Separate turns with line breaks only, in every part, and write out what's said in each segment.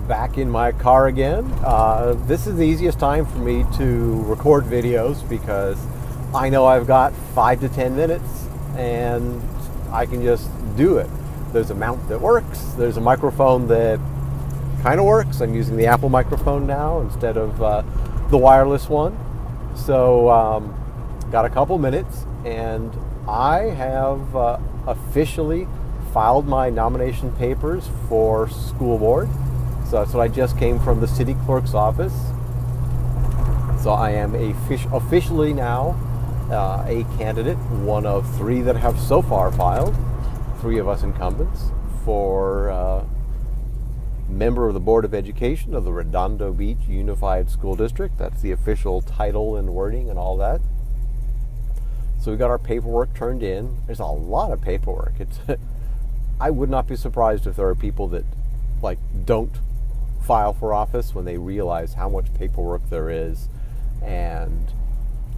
Back in my car again. This is the easiest time for me to record videos because I know I've got 5 to 10 minutes and I can just do it. There's a mount that works. There's a microphone that kind of works. I'm using the Apple microphone now instead of the wireless one. So got a couple minutes and I have officially filed my nomination papers for school board. So I just came from the city clerk's office. So I am officially now a candidate, one of 3 that have so far filed, 3 of us incumbents, for member of the Board of Education of the Redondo Beach Unified School District. That's the official title and wording and all that. So we got our paperwork turned in. There's a lot of paperwork. I would not be surprised if there are people that don't file for office when they realize how much paperwork there is, and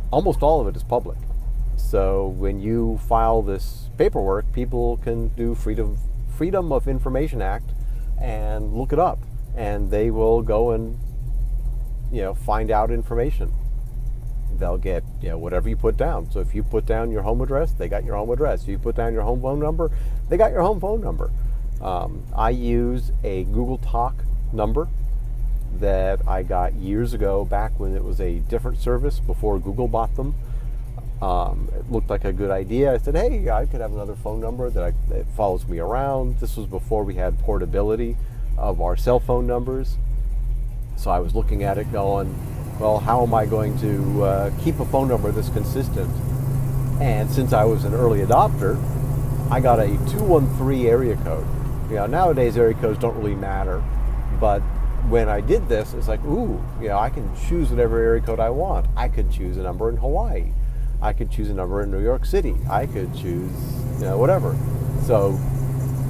almost all of it is public. So when you file this paperwork, people can do Freedom of Information Act and look it up, and they will go and find out information. They'll get whatever you put down. So if you put down your home address, they got your home address. If you put down your home phone number, they got your home phone number. I use a Google Talk number that I got years ago, back when it was a different service before Google bought them. It looked like a good idea. I said, hey, I could have another phone number that follows me around. This was before we had portability of our cell phone numbers. So I was looking at it going, well, how am I going to keep a phone number that's consistent? And since I was an early adopter, I got a 213 area code. Nowadays area codes don't really matter, but when I did this, it's like, ooh, I can choose whatever area code I want. I could choose a number in Hawaii. I could choose a number in New York City. I could choose, whatever. So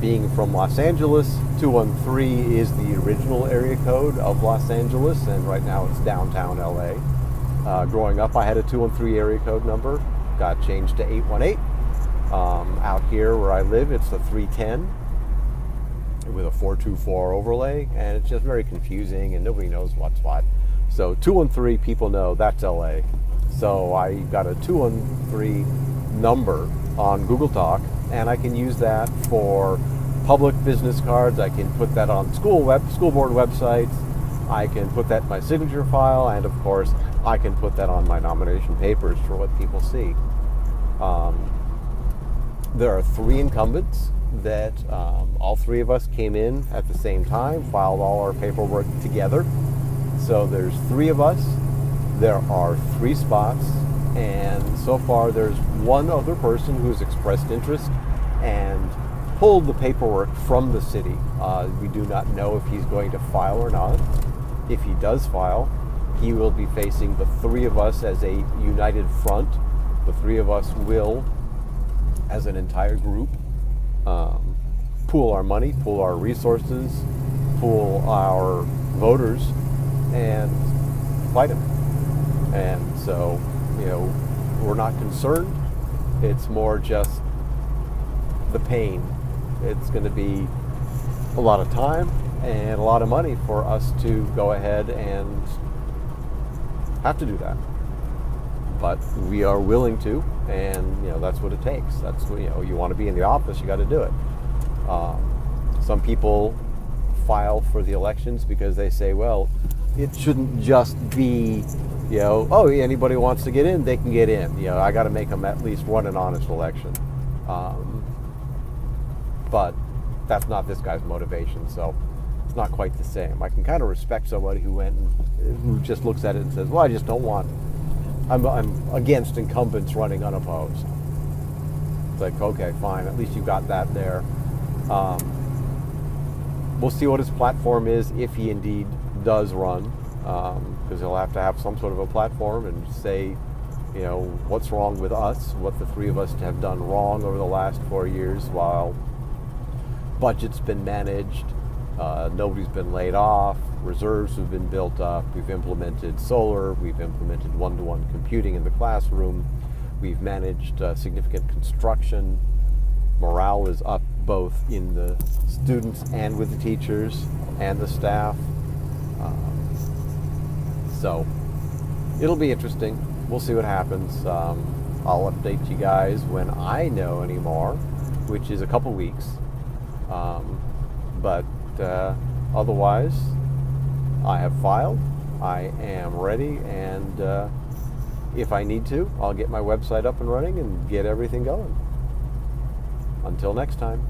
being from Los Angeles, 213 is the original area code of Los Angeles, and right now it's downtown LA. Growing up, I had a 213 area code number, got changed to 818. Out here where I live, it's a 310 with a 424 overlay, and it's just very confusing and nobody knows what's what. So 213, people know that's LA. So I got a 213 number on Google Talk, and I can use that for public business cards. I can put that on school board websites. I can put that in my signature file, and of course I can put that on my nomination papers for what people see. There are 3 incumbents that all 3 of us came in at the same time, filed all our paperwork together. So there's 3 of us. There are 3 spots, and so far there's 1 other person who's expressed interest and pulled the paperwork from the city. We do not know if he's going to file or not. If he does file, he will be facing the 3 of us as a united front. The 3 of us will, as an entire group, pool our money, pool our resources, pool our voters, and fight him. And so, we're not concerned. It's more just the pain. It's going to be a lot of time and a lot of money for us to go ahead and have to do that. But we are willing to, and that's what it takes. That's what, you want to be in the office, you got to do it. Some people file for the elections because they say, well, it shouldn't just be, anybody wants to get in, they can get in. I got to make them at least run an honest election. But that's not this guy's motivation, so it's not quite the same. I can kind of respect somebody who just looks at it and says, well, I just don't want. I'm against incumbents running unopposed. It's like, okay, fine, at least you got that there. We'll see what his platform is if he indeed does run, because he'll have to have some sort of a platform and say, what's wrong with us, what the 3 of us have done wrong over the last 4 years while budget's been managed, nobody's been laid off, reserves have been built up, we've implemented solar, we've implemented one-to-one computing in the classroom, we've managed significant construction, morale is up both in the students and with the teachers and the staff. So it'll be interesting. We'll see what happens. I'll update you guys when I know any more, which is a couple weeks. But otherwise, I have filed. I am ready, and if I need to, I'll get my website up and running and get everything going. Until next time.